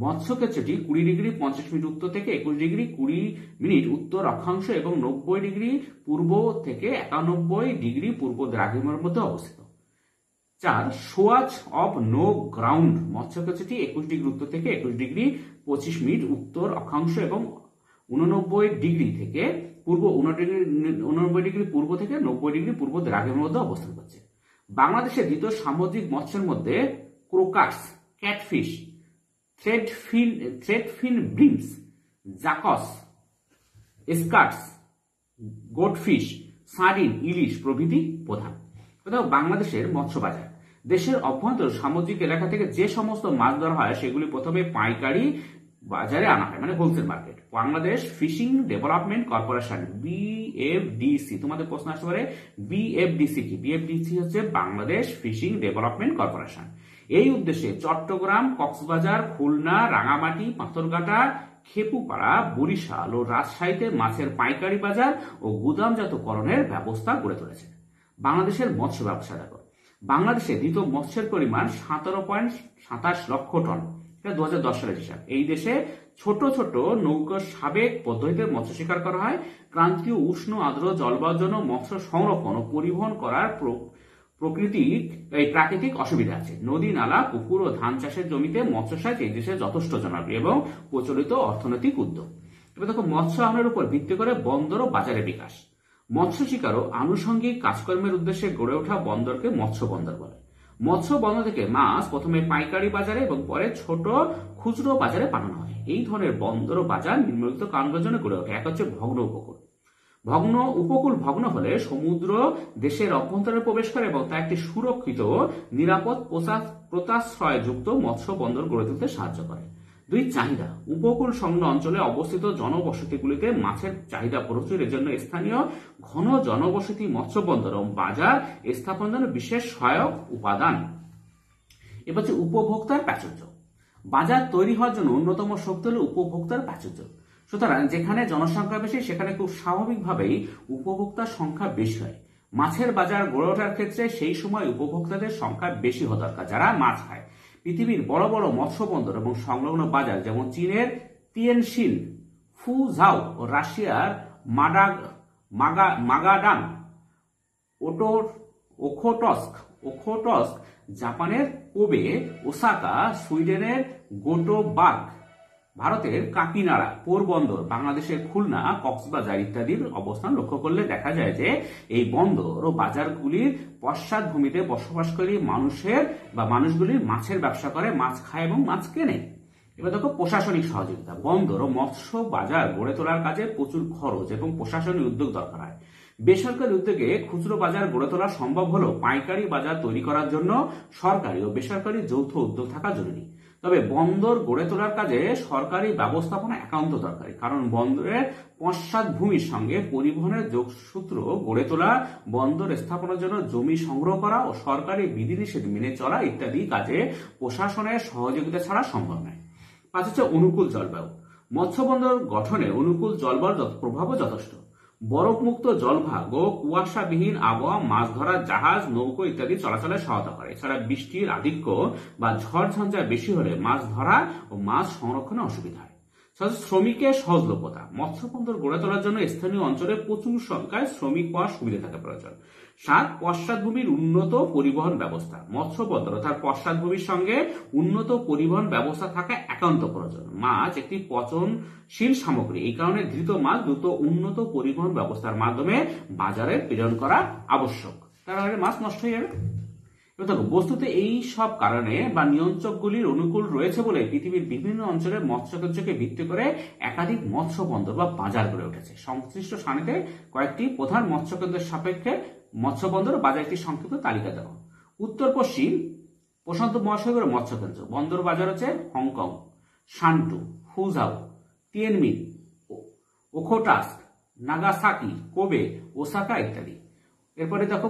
মৎস্যক্ষেত্রটি 20 ডিগ্রি 50 মিনিট উত্তর থেকে 21 ডিগ্রি 20 মিনিট উত্তর অক্ষাংশ এবং 90 ডিগ্রি পূর্ব থেকে 91 ডিগ্রি পূর্ব দ্রাঘিমার মধ্যে অবস্থিত। 4 সোয়াচ অফ নো গ্রাউন্ড মৎস্যক্ষেত্রটি 21 ডিগ্রি উত্তর থেকে 21 ডিগ্রি 25 মিনিট উত্তর অক্ষাংশ এবং 89 ডিগ্রি থেকে পূর্ব 89 ডিগ্রি পূর্ব থেকে 90 ডিগ্রি পূর্ব দ্রাঘিমার মধ্যে অবস্থান করছে। বাংলাদেশের দ্বিতীয় সামুদ্রিক মৎস্যের মধ্যে ক্রোকাস, ক্যাটফিশ, থ্রেডফিন ব্রিমস, জাকস, স্কাটস, গোডফিশ, সার্ডিন, ইলিশ প্রভৃতি প্রধান। বাংলাদেশের মৎস্য বাজার। দেশের অভ্যন্তর সামুদ্রিক এলাকা থেকে যে সমস্ত মাছ ধরা হয় সেগুলি প্রথমে পাইকারি বাজারে আনা হয় মানে wholesale market. Bangladesh fishing development corporation BFDC, তোমাদের প্রশ্ন আসতে পারে BFDC কি? BFDC হচ্ছে বাংলাদেশ ফিশিং ডেভেলপমেন্ট কর্পোরেশন। এই উদ্দেশ্যে চট্টগ্রাম, কক্সবাজার, খুলনা, রাঙামাটি, পাথরঘাটা, খেপুপাড়া, বরিশাল ও রাজশাহীতে মাছের পাইকারি বাজার ও গুদামজাতকরণের ব্যবস্থা গড়ে তুলেছে। বাংলাদেশের মৎস্য ব্যবসা দেখো। বাংলাদেশে দ্বিতীয় মৎস্যের পরিমাণ 17.27 লক্ষ টন, এটা 2010 সালের হিসাব। এই দেশে ছোট ছোট নৌকা সাবেক পদ্ধতিতে মৎস্য শিকার করা হয়। ক্রান্তীয় উষ্ণ আর্দ্র জলবায়ুর জন্য মৎস্য সংরক্ষণ ও পরিবহন করার প্রাকৃতিক অসুবিধা আছে। নদী, নালা, পুকুর ও ধান চাষের জমিতে মৎস্য চাষ এই দেশে যথেষ্ট জনপ্রিয় এবং প্রচলিত অর্থনৈতিক উদ্যোগ। এবার দেখো মৎস্য আহরণের উপর ভিত্তি করে বন্দর ও বাজারের বিকাশ। মৎস্য শিকার ও আনুষঙ্গিক কাজকর্মের উদ্দেশ্যে গড়ে ওঠা বন্দরকে মৎস্য বন্দর বলে। মৎস্য বন্দর থেকে মাছ প্রথমে পাইকারি বাজারে এবং পরে ছোট খুচরো বাজারে পাঠানো হয়। এই ধরনের বন্দর ও বাজার নিম্নলিখিত কারণের জন্য গড়ে ওঠে। এক হচ্ছে ভগ্ন উপকূল। উপকূল ভগ্ন হলে সমুদ্র দেশের অভ্যন্তরে প্রবেশ করে এবং তা একটি সুরক্ষিত নিরাপদ পোতাশ্রয়যুক্ত মৎস্য বন্দর গড়ে তুলতে সাহায্য করে। 2 চাহিদা। উপকূল সংলগ্ন অঞ্চলে অবস্থিত জনবসতিগুলিতে মাছের চাহিদা প্রচুর, এর জন্য স্থানীয় ঘন জনবসতি মৎস্য বন্দর এবং বাজার স্থাপনের জন্য বিশেষ সহায়ক উপাদান। এবার হচ্ছে উপভোক্তার প্রাচুর্য। বাজার তৈরি হওয়ার জন্য অন্যতম শক্তি হল উপভোক্তার প্রাচুর্য। সুতরাং যেখানে জনসংখ্যা বেশি সেখানে খুব স্বাভাবিকভাবেই উপভোক্তার সংখ্যা বেশি হয়। মাছের বাজার গড়ে ওঠার ক্ষেত্রে সেই সময় উপভোক্তাদের সংখ্যা বেশি হওয়া দরকার যারা মাছ খায়। পৃথিবীর বড় বড় মৎস্য বন্দর এবং সংলগ্ন বাজার যেমন চীনের তিয়ানশিন, ফুঝাও ও রাশিয়ার মাগাদান, ওখোটস্ক, জাপানের কোবে, ওসাকা, সুইডেনের গোটেবার্গ, ভারতের কাকিনাড়া, পোরবন্দর, বাংলাদেশের খুলনা, কক্সবাজার ইত্যাদির অবস্থান লক্ষ্য করলে দেখা যায় যে এই বন্দর ও বাজারগুলির পশ্চাৎভূমিতে বসবাসকারী মানুষগুলির মাছের ব্যবসা করে, মাছ খায় এবং মাছ কেনে। এবার দেখো প্রশাসনিক সহযোগিতা। বন্দর ও মৎস্য বাজার গড়ে তোলার কাজে প্রচুর খরচ এবং প্রশাসনিক উদ্যোগ দরকার হয়। বেসরকারি উদ্যোগে খুচরো বাজার গড়ে তোলা সম্ভব হলেও পাইকারি বাজার তৈরি করার জন্য সরকারি ও বেসরকারি যৌথ উদ্যোগ থাকা জরুরি। তবে বন্দর গড়ে তোলার কাজে সরকারি ব্যবস্থাপনা একান্ত দরকারি, কারণ বন্দরের পশ্চাৎভূমির সঙ্গে পরিবহনের যোগসূত্র গড়ে তোলা, বন্দর স্থাপনের জন্য জমি সংগ্রহ করা ও সরকারি বিধিনিষেধ মেনে চলা ইত্যাদি কাজে প্রশাসনের সহযোগিতা ছাড়া সম্ভব নয়। 5 হচ্ছে অনুকূল জলবায়ু। মৎস্য বন্দর গঠনে অনুকূল জলবায়ুর প্রভাবও যথেষ্ট। বরফমুক্ত জলভাগ ও কুয়াশাবিহীন আবহাওয়া মাছ ধরার জাহাজ, নৌকো ইত্যাদি চলাচলে সহায়তা করে। এছাড়া বৃষ্টির আধিক্য বা ঝড় ঝঞ্ঝা বেশি হলে মাছ ধরা ও মাছ সংরক্ষণে অসুবিধা হয়। শ্রমিকের সহজলভ্যতা। মৎস্য বন্দর গড়ে তোলার জন্য স্থানীয় অঞ্চলে প্রচুর সংখ্যায় শ্রমিক পাওয়ার সুবিধা থাকা প্রয়োজন। 7 পশ্চাৎভূমির উন্নত পরিবহন ব্যবস্থা। মৎস্য বন্দর ও তার পশ্চাৎভূমির সঙ্গে উন্নত পরিবহন ব্যবস্থা থাকা একান্ত প্রয়োজন। মাছ একটি পচনশীল সামগ্রী, এই কারণে ধৃত মাছ দ্রুত উন্নত পরিবহন ব্যবস্থার মাধ্যমে বাজারে প্রেরণ করা আবশ্যক, তার আগে মাছ নষ্ট হয়ে যাবে। দেখো, বস্তুতে এই সব কারণে বা নিয়ন্ত্রকগুলির অনুকূল রয়েছে বলে পৃথিবীর বিভিন্ন অঞ্চলে মৎস্যকেন্দ্রকে ভিত্তি করে একাধিক মৎস্য বন্দর বা বাজার গড়ে উঠেছে। সংশ্লিষ্ট সারিতে কয়েকটি প্রধান মৎস্যকেন্দ্রের সাপেক্ষে মৎস্য বন্দর ও বাজার একটি সংক্ষিপ্ত তালিকা দেওয়া। উত্তর পশ্চিম প্রশান্ত মহাসাগরের মৎস্যকেন্দ্র বন্দর বাজার হচ্ছে Hong Kong, Shantou, Fuzhou, Tianjin, Okhotsk, Nagasaki, Kobe, Osaka ইত্যাদি। এরপরে দেখো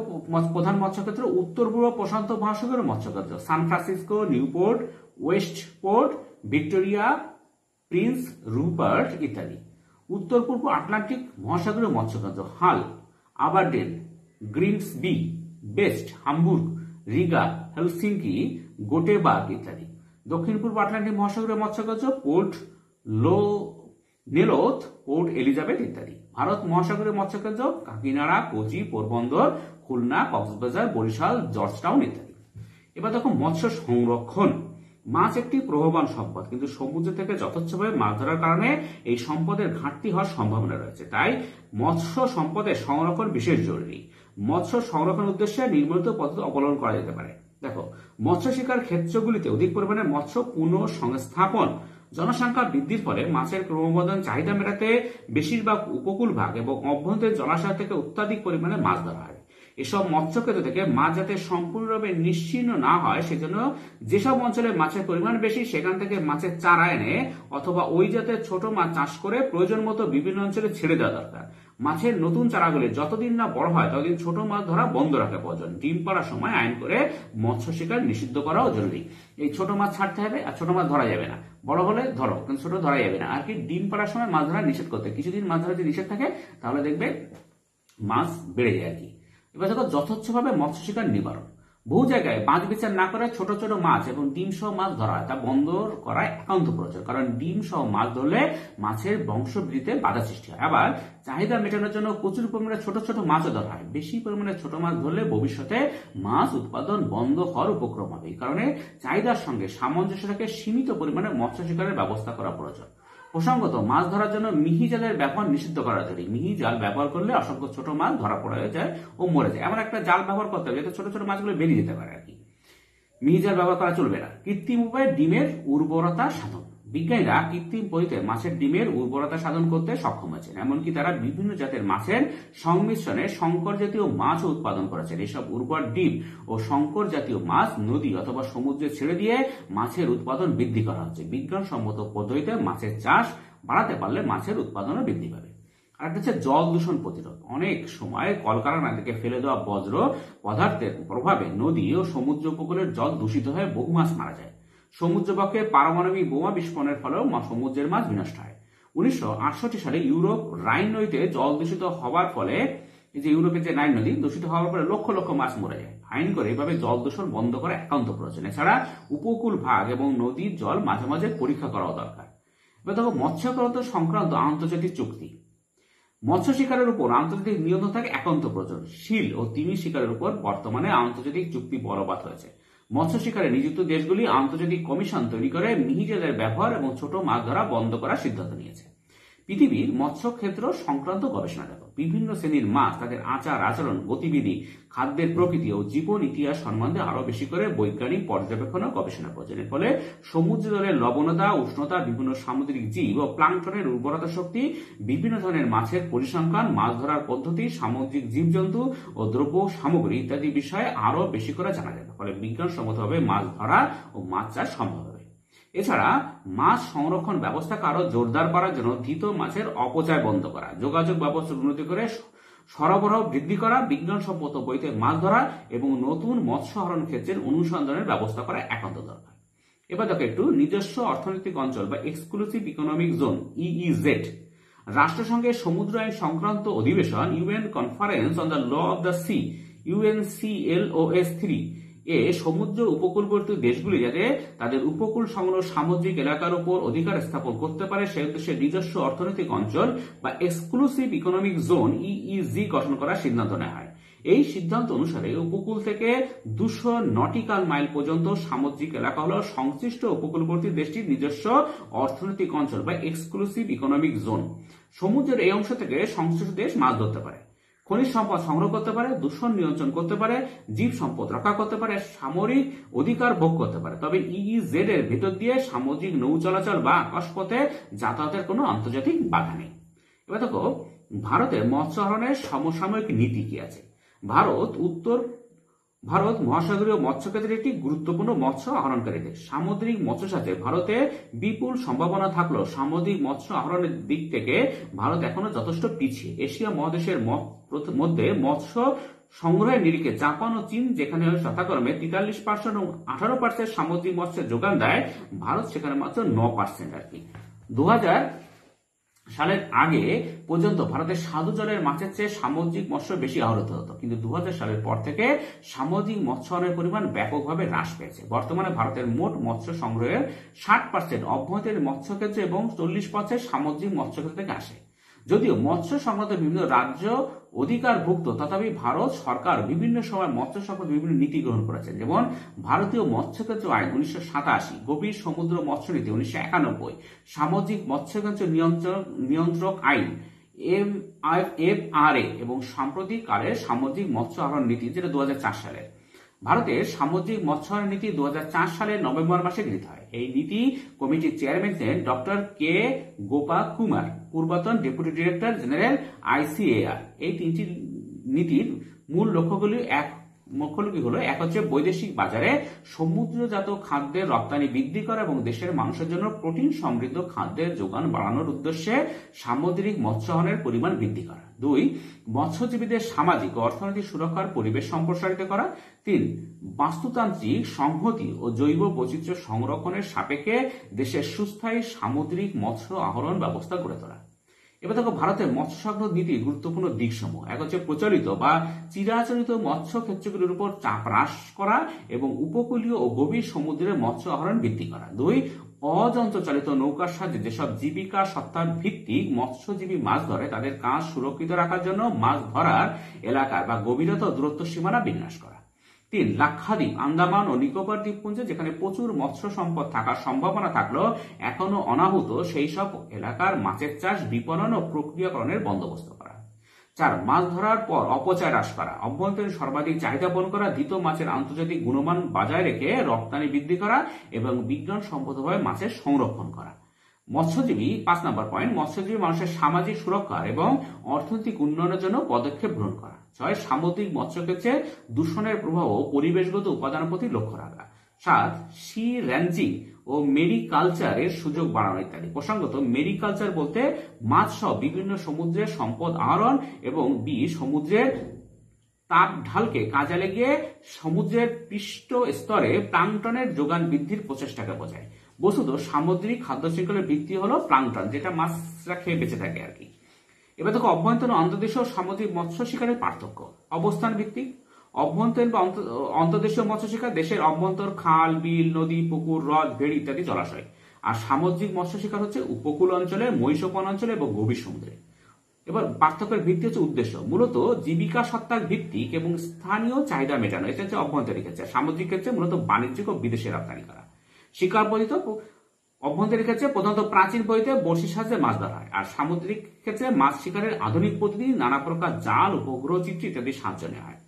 প্রধান মৎস্যক্ষেত্র উত্তর পূর্ব প্রশান্ত মহাসাগরের মৎস্যক্ষেত্র San Francisco, Newport, West Port, Victoria, Prince Rupert ইত্যাদি। উত্তর পূর্ব আটলান্টিক মহাসাগরের মৎস্যক্ষেত্র হাল, আবারডেন, গ্রিমসবি, বেস্ট, হামবুর্গ, রিগা, হেলসিঙ্কি, গোটেবার্গ ইত্যাদি। দক্ষিণ পূর্ব আটলান্টিক মহাসাগরের মৎস্যক্ষেত্র পোর্ট নেলোথ, পোর্ট এলিজাবেথ ইত্যাদি। ভারত মহাসাগরের মৎস্যকেন্দ্র কাকিনাড়া, কোচি, পোরবন্দর, খুলনা, কক্সবাজার, বরিশাল, জর্জটাউন ইত্যাদি। এবার দেখো মৎস্য সংরক্ষণ। মাছ একটি প্রবাহমান সম্পদ, কিন্তু সমুদ্র থেকে যথেচ্ছভাবে মাছ ধরার কারণে এই সম্পদের ঘাটতি হওয়ার সম্ভাবনা রয়েছে। তাই মৎস্য সম্পদের সংরক্ষণ বিশেষ জরুরি। মৎস্য সংরক্ষণ উদ্দেশ্যে নির্মিত পদ্ধতি অবলম্বন করা যেতে পারে। দেখো, মৎস্য শিকার ক্ষেত্রগুলিতে অধিক পরিমাণে মৎস্য পুনঃসংস্থাপন। জনসংখ্যা বৃদ্ধির ফলে মাছের ক্রমবর্ধমান চাহিদা মেটাতে বেশিরভাগ উপকূল ভাগ এবং অভ্যন্তরীণ জলাশয় থেকে অত্যাধিক পরিমাণে মাছ ধরা হয়। এসব মৎস্যক্ষেত্র থেকে মাছ যাতে সম্পূর্ণভাবে নিশ্চিহ্ন না হয় সেজন্য যেসব অঞ্চলে মাছের পরিমাণ বেশি সেখান থেকে মাছের চারা এনে অথবা ওই জাতের ছোট মাছ চাষ করে প্রয়োজন মতো বিভিন্ন অঞ্চলে ছেড়ে দেওয়া দরকার। মাছের নতুন চারাগুলি যতদিন না বড় হয় ততদিন ছোট মাছ ধরা বন্ধ রাখা প্রয়োজন। ডিম পাড়ার সময় আইন করে মৎস্য শিকার নিষিদ্ধ করাও জরুরি। এই ছোট মাছ ছাড়তে হবে আর ছোট মাছ ধরা যাবে না, বড় হলে ধরো কিন্তু ছোট ধরা যাবে না। আর কি ডিম পাড়ার সময় মাছ ধরা নিষেধ করতে, কিছুদিন মাছ ধরা যদি নিষেধ থাকে তাহলে দেখবে মাছ বেড়ে যায় আর কি। এবার দেখো যথেচ্ছভাবে মৎস্য শিকার নিবারণ। বহু জায়গায় বাঁধ বিচার না করে ছোট ছোট মাছ এবং ডিম সহ মাছ ধরা হয়, তা বন্ধ করা একান্ত প্রয়োজন, কারণ ডিম সহ মাছ ধরলে মাছের বংশবৃদ্ধিতে বাধা সৃষ্টি হয়। আবার চাহিদা মেটানোর জন্য প্রচুর পরিমাণে ছোট ছোট মাছও ধরা হয়। বেশি পরিমাণে ছোট মাছ ধরলে ভবিষ্যতে মাছ উৎপাদন বন্ধ হওয়ার উপক্রম হবে। এই কারণে চাহিদার সঙ্গে সামঞ্জস্য রেখে সীমিত পরিমাণে মৎস্য শিকারের ব্যবস্থা করা প্রয়োজন। প্রসঙ্গত মাছ ধরার জন্য মিহি জালের ব্যবহার নিষিদ্ধ করা জরুরি। মিহি জাল ব্যবহার করলে অসংখ্য ছোট মাছ ধরা পড়ে যায় ও মরে যায়। এমন একটা জাল ব্যবহার করতে হবে যাতে ছোট ছোট মাছগুলো বেরিয়ে যেতে পারে আর কি। মিহি জাল ব্যবহার করা চলবে না। কৃত্রিম উপায়ে ডিমের উর্বরতা সাধন। বিজ্ঞানীরা কৃত্রিম পদ্ধতিতে মাছের ডিমের উর্বরতা সাধন করতে সক্ষম হয়েছেন। এমনকি তারা বিভিন্ন জাতের মাছের সংমিশ্রণে সংকর জাতীয় মাছও উৎপাদন করেছেন। এসব উর্বর ডিম ও সংকর জাতীয় মাছ নদী অথবা সমুদ্রে ছেড়ে দিয়ে মাছের উৎপাদন বৃদ্ধি করা হচ্ছে। বিজ্ঞানসম্মত পদ্ধতিতে মাছের চাষ বাড়াতে পারলে মাছের উৎপাদনও বৃদ্ধি পাবে। আরেকটা হচ্ছে জল দূষণ প্রতিরোধ। অনেক সময় কলকারখানা থেকে ফেলে দেওয়া বজ্র পদার্থের প্রভাবে নদী ও সমুদ্র উপকূলের জল দূষিত হয়ে বহু মাছ মারা যায়। সমুদ্রবক্ষে পারমাণবিক বোমা বিস্ফোরণের ফলেও সমুদ্রের মাছ বিনষ্ট হয়। 1968 সালে ইউরোপ রাইন নদীতে জল দূষিত হওয়ার ফলে, যে ইউরোপের যে রাইন নদী দূষিত হওয়ার ফলে লক্ষ লক্ষ মাছ মরে যায়। আইন করে এভাবে জল দূষণ বন্ধ করা একান্ত প্রয়োজন। এছাড়া উপকূল ভাগ এবং নদীর জল মাঝে মাঝে পরীক্ষা করাও দরকার। এবার দেখো মৎস্যকরত সংক্রান্ত আন্তর্জাতিক চুক্তি। মৎস্য শিকারের উপর আন্তর্জাতিক নিয়ন্ত্রণ থাকে একান্ত প্রয়োজন। শিল ও তিমি শিকারের উপর বর্তমানে আন্তর্জাতিক চুক্তি বলবৎ হয়েছে। মৎস্য শিকারে নিযুক্ত দেশগুলি আন্তর্জাতিক কমিশন তৈরি করে মিহি জালের ব্যবহার এবং ছোট মাছ ধরা বন্ধ করার সিদ্ধান্ত নিয়েছে। পৃথিবীর মৎস্য ক্ষেত্র সংক্রান্ত গবেষণা দেখো। বিভিন্ন শ্রেণীর মাছ, তাদের আচার আচরণ, গতিবিধি, খাদ্যের প্রকৃতি ও জীবন ইতিহাস সম্বন্ধে আরো বেশি করে বৈজ্ঞানিক পর্যবেক্ষণ ও গবেষণা প্রয়োজন। এর ফলে সমুদ্র জলের লবণতা, উষ্ণতা, বিভিন্ন সামুদ্রিক জীব ও প্লাঙ্কটনের উর্বরতা শক্তি, বিভিন্ন ধরনের মাছের পরিসংখ্যান, মাছ ধরার পদ্ধতি, সামুদ্রিক জীবজন্তু ও দ্রব্য সামগ্রী ইত্যাদি বিষয়ে আরো বেশি করে জানা যাবে। ফলে বিজ্ঞানসম্মতভাবে মাছ ধরা ও মাছ চাষ সম্ভব হবে। এছাড়া মাছ সংরক্ষণ ব্যবস্থাকে আরো জোরদার করার জন্য ধৃত মাছের অপচয় বন্ধ করা, যোগাযোগ ব্যবস্থার উন্নতি করে সরবরাহ বৃদ্ধি করা, বিজ্ঞানসম্মত বইতে মাছ ধরা এবং নতুন মৎস্য আহরণ ক্ষেত্রের অনুসন্ধানের ব্যবস্থা করা একান্ত দরকার। এবার দেখো একটু নিজস্ব অর্থনৈতিক অঞ্চল বা এক্সক্লুসিভ ইকোনমিক জোন ইইজেড। রাষ্ট্রসংঘের সমুদ্র আইন সংক্রান্ত অধিবেশন UN conference on the law of the sea UNCLOS 3 এ সমুদ্র উপকূলবর্তী দেশগুলি যাতে তাদের উপকূল সংলগ্ন সামুদ্রিক এলাকার উপর অধিকার স্থাপন করতে পারে সেই উদ্দেশ্যে নিজস্ব অর্থনৈতিক অঞ্চল বা এক্সক্লুসিভ ইকোনমিক জোন EEZ গঠন করার সিদ্ধান্ত নেওয়া হয়। এই সিদ্ধান্ত অনুসারে উপকূল থেকে 200 নটিক্যাল মাইল পর্যন্ত সামুদ্রিক এলাকা হল সংশ্লিষ্ট উপকূলবর্তী দেশটির নিজস্ব অর্থনৈতিক অঞ্চল বা এক্সক্লুসিভ ইকোনমিক জোন। সমুদ্রের এই অংশ থেকে সংশ্লিষ্ট দেশ মাছ ধরতে পারে, খনিজ সম্পদ সংগ্রহ করতে পারে, দূষণ নিয়ন্ত্রণ করতে পারে, জীব সম্পদ রক্ষা করতে পারে, সামরিক অধিকার ভোগ করতে পারে। তবে EEZ এর ভেতর দিয়ে সামুদ্রিক নৌ চলাচল বা আকাশপথে যাতায়াতের কোনো আন্তর্জাতিক বাধা নেই। এবার দেখো ভারতের মৎস্য আহরণের সমসাময়িক নীতি কি আছে। ভারত মহাসাগরীয় মৎস্য ক্ষেত্রে একটি গুরুত্বপূর্ণ মৎস্য আহরণকারী দেশ। সামুদ্রিক মৎস্য চাষে ভারতে বিপুল সম্ভাবনা থাকলেও সামুদ্রিক মৎস্য আহরণের দিক থেকে ভারত এখনো যথেষ্ট পিছিয়ে। এশিয়া মহাদেশের মধ্যে মৎস্য সংগ্রহের নিরিখে জাপান ও চীন যেখানে যথাক্রমে 43% এবং 18% সামুদ্রিক মৎস্যের যোগান দেয়, ভারত সেখানে মাত্র 9% আর কি। 2000 সালের আগে পর্যন্ত ভারতের স্বাদু জলের মাছের চেয়ে সামুদ্রিক মৎস্য বেশি আহরিত হতো, কিন্তু 2000 সালের পর থেকে সামুদ্রিক মৎস্য আহরণের পরিমাণ ব্যাপকভাবে হ্রাস পেয়েছে। বর্তমানে ভারতের মোট মৎস্য সংগ্রহের 60% অভ্যন্তরীণ মৎস্যক্ষেত্র এবং 40% সামুদ্রিক মৎস্যক্ষেত্র থেকে আসে। যদিও মৎস্য সংক্রান্ত বিভিন্ন রাজ্য অধিকারভুক্ত, তথাপি ভারত সরকার বিভিন্ন সময় মৎস্য সংক্রান্ত বিভিন্ন নীতি গ্রহণ করেছে, যেমন ভারতীয় মৎস্যক্ষেত্র আইন 1987, গভীর সমুদ্র মৎস্য নীতি 1991, সামুদ্রিক মৎস্যক্ষেত্র নিয়ন্ত্রক আইন FRA এবং সাম্প্রতিক কালের সামুদ্রিক মৎস্য আহরণ নীতি যেটা 2004 সালের। ভারতের সামুদ্রিক মৎস্য আহরণ নীতি 2004 সালের নভেম্বর মাসে গৃহীত হয়। এই নীতি কমিটির চেয়ারম্যান ছিলেন ডক্টর কে গোপা কুমার, পূর্বতন ডেপুটি ডিরেক্টর জেনারেল ICAR। এই তিনটি নীতির মূল লক্ষ্যগুলি হলো, এক হচ্ছে বৈদেশিক বাজারে সমুদ্রজাত খাদ্যের রপ্তানি বৃদ্ধি করা এবং দেশের মানুষের জন্য প্রোটিন সমৃদ্ধ খাদ্যের যোগান বাড়ানোর উদ্দেশ্যে সামুদ্রিক মৎস্য আহরণের পরিমাণ বৃদ্ধি করা। 2, মৎস্যজীবীদের সামাজিক ও অর্থনৈতিক সুরক্ষার পরিবেশ সম্প্রসারিত করা। 3, বাস্তুতান্ত্রিক সংহতি ও জৈব বৈচিত্র্য সংরক্ষণের সাপেক্ষে দেশের সুস্থায়ী সামুদ্রিক মৎস্য আহরণ ব্যবস্থা গড়ে তোলা। এবার দেখো ভারতের মৎস্য সংক্রান্ত নীতির গুরুত্বপূর্ণ দিকসমূহ। এক হচ্ছে প্রচলিত বা চিরাচরিত মৎস্য ক্ষেত্রগুলির উপর চাপ হ্রাস করা এবং উপকূলীয় ও গভীর সমুদ্রের মৎস্য আহরণ বৃদ্ধি করা। 2, অযন্ত্রচালিত নৌকার সাহায্যে যেসব জীবিকা সত্তা ভিত্তিক মৎস্যজীবী মাছ ধরে তাদের কাজ সুরক্ষিত রাখার জন্য মাছ ধরার এলাকার বা গভীরতা ও দূরত্ব সীমানা বিন্যাস করা। 3, লাক্ষাদ্বীপ, আন্দামান ও নিকোবর দ্বীপপুঞ্জে যেখানে প্রচুর মৎস্য সম্পদ থাকার সম্ভাবনা থাকলেও এখনো অনাহুত সেই সব এলাকার মাছের চাষ, বিপণন ও প্রক্রিয়াকরণের বন্দোবস্ত করা। 4, মাছ ধরার পর অপচয় হ্রাস করা, অভ্যন্তরীণ সর্বাধিক চাহিদা পূরণ করা, ধৃত মাছের আন্তর্জাতিক গুণমান বজায় রেখে রপ্তানি বৃদ্ধি করা এবং বিজ্ঞানসম্মতভাবে মাছের সংরক্ষণ করা। মৎস্যজীবী 5 নম্বর পয়েন্ট, মৎস্যজীবী মানুষের সামাজিক সুরক্ষা এবং অর্থনৈতিক উন্নয়নের জন্য পদক্ষেপ গ্রহণ করা। 6, সামুদ্রিক মৎস্যক্ষেত্রে দূষণের প্রভাব ও পরিবেশগত উপাদানের প্রতি লক্ষ্য রাখা। 7, সি র্যাঞ্চিং ও মেরিকালচারের সুযোগ বাড়ানো ইত্যাদি। প্রসঙ্গত মেরিকালচার বলতে মাছ সহ বিভিন্ন সমুদ্রের সম্পদ আহরণ এবং সমুদ্রের তাপ ঢালকে কাজে লাগিয়ে সমুদ্রের পৃষ্ঠ স্তরে প্লাঙ্কটনের যোগান বৃদ্ধির প্রচেষ্টাকে বোঝায়। বস্তুত সামুদ্রিক খাদ্য শৃঙ্খলের ভিত্তি হলো প্লাঙ্কটন, যেটা মাছরা খেয়ে বেঁচে থাকে আর কি। এবার দেখো অভ্যন্তরীণ অন্তর্দেশীয় সামুদ্রিক মৎস্য শিকারের পার্থক্য। অবস্থান ভিত্তিক, অভ্যন্তরীণ বা অন্তর্দেশীয় মৎস্য শিকার দেশের অভ্যন্তর খাল, বিল, নদী, পুকুর, হ্রদ, ভেড়ি ইত্যাদি জলাশয়। আর সামুদ্রিক মৎস্য শিকার হচ্ছে উপকূল অঞ্চলে, মহিষোপন অঞ্চলে এবং গভীর সমুদ্রে। এবার পার্থক্যের ভিত্তি হচ্ছে উদ্দেশ্য, মূলত জীবিকা সত্তার ভিত্তিক এবং স্থানীয় চাহিদা মেটানো, এটা হচ্ছে অভ্যন্তরীণ ক্ষেত্রে। সামুদ্রিক ক্ষেত্রে মূলত বাণিজ্যিক ও বিদেশে রপ্তানি করা। শিকার পদ্ধতি অভ্যন্তরীণ ক্ষেত্রে প্রধানত প্রাচীন পদ্ধতিতে বড়শির সাহায্যে মাছ ধরা হয়, আর সামুদ্রিক ক্ষেত্রে মাছ শিকারের আধুনিক পদ্ধতি, নানা প্রকার জাল, উপগ্রহ চিত্র ইত্যাদি সাহায্য নেওয়া হয়।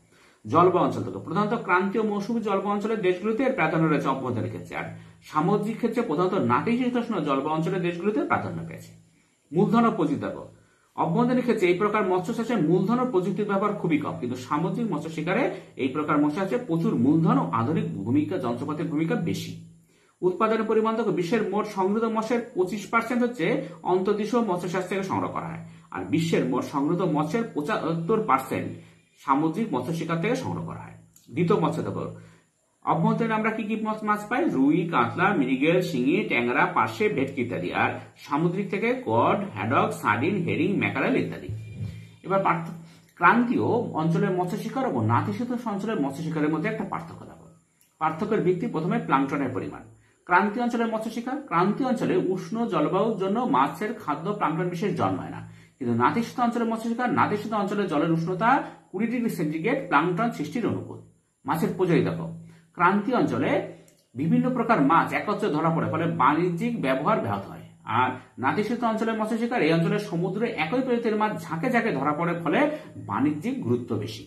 জলবায়ু অঞ্চল থেকে প্রধানত ক্রান্তীয় মৌসুমী জলবায়ু অঞ্চলের দেশগুলিতে এর প্রাধান্য রয়েছে অভ্যন্তরীণ ক্ষেত্রে, আর সামুদ্রিক ক্ষেত্রে প্রধানত নাতিশীতোষ্ণ জলবায়ু অঞ্চলের দেশগুলিতে প্রাধান্য পেয়েছে। মূলধন ও প্রযুক্তি দেখো, অভ্যন্তরীণ ক্ষেত্রে এই প্রকার মৎস্য চাষে মূলধন ও প্রযুক্তির ব্যবহার খুবই কম, কিন্তু সামুদ্রিক মৎস্য শিকারে এই প্রকার মৎস্য চাষে প্রচুর মূলধন ও আধুনিক ভূমিকা, যন্ত্রপাতির ভূমিকা বেশি। উৎপাদনের পরিমাণ দেখো, বিশ্বের মোট সংগৃহীত মৎস্যের 25% হচ্ছে অন্তর্দেশীয় মৎস্যচাষ থেকে সংগ্রহ করা হয়, আর বিশ্বের মোট সংগৃহীত মৎস্যের 75% সামুদ্রিক মৎস্য শিকার থেকে সংগ্রহ করা হয়। দ্বিতীয় মৎস্য দেখো, অভ্যন্তরীণ আমরা কি কি মাছ পাই? রুই, কাতলা, মৃগেল, শিঙি, ট্যাংরা, পার্শে, ভেটকি ইত্যাদি। আর সামুদ্রিক থেকে cod, haddock, sardine, herring, mackerel ইত্যাদি। এবার ক্রান্তীয় অঞ্চলের মৎস্য শিকার এবং নাতিশীতোষ্ণ অঞ্চলের মৎস্য শিকারের মধ্যে একটা পার্থক্য দেখো। পার্থক্যের ভিত্তি প্রথমে প্লাঙ্কটনের পরিমাণ। ক্রান্তীয় অঞ্চলের মৎস্য শিকার, ক্রান্তীয় অঞ্চলে উষ্ণ জলবায়ুর জন্য মাছের খাদ্য প্লাঙ্কটন বিশেষ জন্মায় না, কিন্তু নাতিশীতোষ্ণ অঞ্চলের মৎস্য শিকার, নাতিশীতোষ্ণ অঞ্চলের জলের উষ্ণতা 20 ডিগ্রি সেন্টিগ্রেড প্লাঙ্কটন সৃষ্টির অনুকূল। মাছের প্রজাতি দেখো, ক্রান্তীয় অঞ্চলে বিভিন্ন প্রকার মাছ একত্রে ধরা পড়ে, ফলে বাণিজ্যিক ব্যবহার ব্যাহত হয়। আর নাতিশীতোষ্ণ অঞ্চলের মৎস্য শিকার, এই অঞ্চলের সমুদ্রে একই প্রজাতির মাছ ঝাঁকে ঝাঁকে ধরা পড়ে, ফলে বাণিজ্যিক গুরুত্ব বেশি।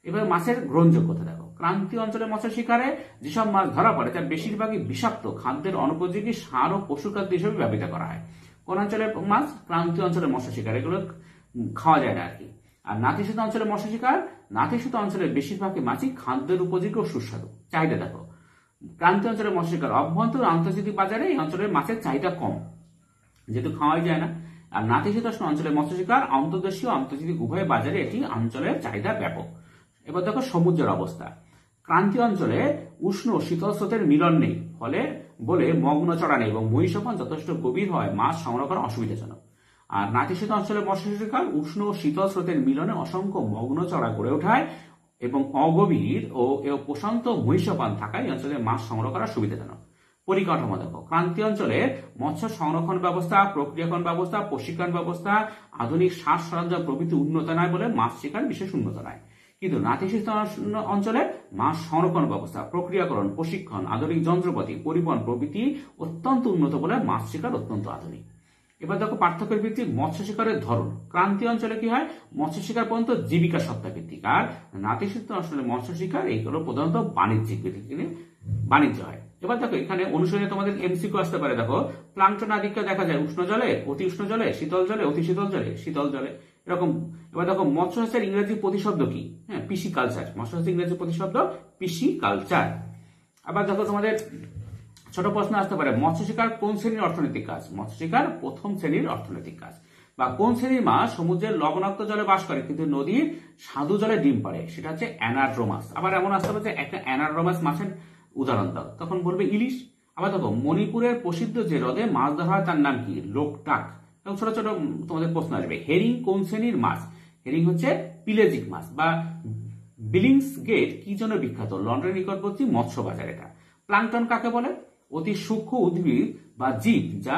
এবার মাছের গ্রহণযোগ্যতা দেখো, ক্রান্তীয় অঞ্চলের মৎস্য শিকারে যেসব মাছ ধরা পড়ে তার বেশিরভাগই বিষাক্ত, খাদ্যের অনুপযোগী, সার ও পশু খাদ্য হিসেবে ব্যবহৃত করা হয়। কোন অঞ্চলের মাছ? ক্রান্তীয় অঞ্চলের মৎস্য শিকার, এগুলো খাওয়া যায় না আর কি। আর নাতিশীতোষ্ণ অঞ্চলের মৎস্য শিকার, নাতিশীতোষ্ণ অঞ্চলের বেশিরভাগই মাছই খাদ্যের উপযোগী ও সুস্বাদু। চাহিদা দেখো, ক্রান্তীয় অঞ্চলের মৎস্য শিকার, অভ্যন্তর আন্তর্জাতিক বাজারে এই অঞ্চলের মাছের চাহিদা কম, যেহেতু খাওয়াই যায় না। আর নাতিশীতোষ্ণ অঞ্চলের মৎস্য শিকার, অন্তর্দেশীয় আন্তর্জাতিক উভয় বাজারে এটি অঞ্চলের চাহিদা ব্যাপক। এবার দেখো সমুদ্রের অবস্থা। ক্রান্তীয় অঞ্চলে উষ্ণ শীতল স্রোতের মিলন নেই, ফলে বলে মগ্ন চড়া নেই এবং মহিষোপন যথেষ্ট গভীর হয় মাছ সংগ্রহ করা অসুবিধাজনক। আর নাতিশীতোষ্ণ অঞ্চলের মৎস্য শিকার উষ্ণ ও শীতল স্রোতের মিলনে অসংখ্য মগ্ন চড়া গড়ে ওঠায় এবং অগভীর ও প্রশান্ত মহিষোপন থাকায় এই অঞ্চলে মাছ সংগ্রহ করা সুবিধাজনক। পরিকাঠামো দেখো, ক্রান্তীয় অঞ্চলে মৎস্য সংরক্ষণ ব্যবস্থা, প্রক্রিয়াকরণ ব্যবস্থা, প্রশিক্ষণ ব্যবস্থা, আধুনিক সাজ সরঞ্জাম প্রভৃতি উন্নত নয় বলে মাছ শিকার বিশেষ উন্নত নয়, কিন্তু নাতিশীতোষ্ণ অঞ্চলে মাছ সংরক্ষণ ব্যবস্থা, প্রক্রিয়াকরণ, প্রশিক্ষণ, আধুনিক যন্ত্রপাতি, পরিবহন প্রভৃতি অত্যন্ত উন্নত বলে মাছ শিকার অত্যন্ত আধুনিক। এবার দেখো পার্থক্যের ভিত্তিক মৎস্য শিকারের ধরন। ক্রান্তীয় অঞ্চলে কি হয়? মৎস্য শিকার পর্যন্ত জীবিকা সত্তা ভিত্তিক, আর নাতিশীতোষ্ণ অঞ্চলে মৎস্য শিকার এইগুলো প্রধানত বাণিজ্যিক ভিত্তিক, বাণিজ্য হয়। এবার দেখো এখানে অনুশীলনে তোমাদের এমসিকিউ আসতে পারে। দেখো প্লাঙ্কটন আধিক্য দেখা যায় উষ্ণ জলে, অতি উষ্ণ জলে, শীতল জলে, অতি শীতল জলে, শীতল জলে, এরকম। এবার দেখো মৎস্য চাষের ইংরেজি প্রতিশব্দ কি? হ্যাঁ, পিসি কালচার। মৎস্য চাষের ইংরেজি প্রতিশব্দ পিসি কালচার। আবার দেখো তোমাদের ছোট প্রশ্ন আসতে পারে, মৎস্য শিকার কোন শ্রেণীর অর্থনৈতিক কাজ? মৎস্য শিকার প্রথম শ্রেণীর অর্থনৈতিক কাজ। বা কোন শ্রেণীর মাছ সমুদ্রের লবণাক্ত জলে বাস করে কিন্তু নদীর স্বাদু জলে ডিম পাড়ে? সেটা হচ্ছে অ্যানাড্রোমাস। আবার এমন আসতে পারে যে একটা অ্যানাড্রোমাস মাছের উদাহরণ দাও, তখন বলবে ইলিশ। আবার দেখো মণিপুরের প্রসিদ্ধ যে হ্রদে মাছ ধরা হয় তার নাম কি? লোকটাক। এবং ছোট ছোট তোমাদের প্রশ্ন আসবে, হেরিং কোন শ্রেণীর মাছ? হেরিং হচ্ছে পিলেজিক মাছ। বা বিলিংস গেট কি জন্য বিখ্যাত? লন্ডনের নিকটবর্তী মৎস্য বাজার। এটা। প্লাঙ্কটন কাকে বলে? অতি সূক্ষ্ম উদ্ভিদ বা জীব যা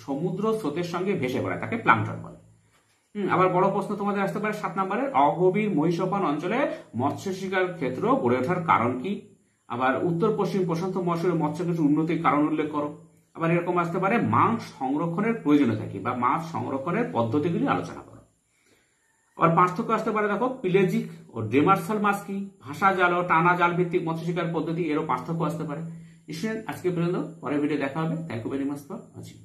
সমুদ্র স্রোতের সঙ্গে ভেসে বেড়ায় তাকে প্লাঙ্কটন বলে। আবার বড় প্রশ্ন তোমাদের আসতে পারে 7 নম্বরের, অগভীর মহিষোপন অঞ্চলে মৎস্য শিকার ক্ষেত্র গড়ে ওঠার কারণ কি? আবার উত্তর পশ্চিম প্রশান্ত মহাসাগরের মৎস্য কৃষির উন্নতির কারণ উল্লেখ করো। আবার এরকম আসতে পারে, মাছ সংরক্ষণের প্রয়োজনীয়তা কি বা মাছ সংরক্ষণের পদ্ধতিগুলি আলোচনা করো। আবার পার্থক্য আসতে পারে, দেখো পিলেজিক ও ডেমার্সাল মাছ কি? ভাষা জাল ও টানা জাল ভিত্তিক মৎস্য শিকার পদ্ধতি, এরও পার্থক্য আসতে পারে। স্টুডেন্ট, আজকে পর্যন্ত, পরের ভিডিও দেখা হবে। Thank you very much for watching.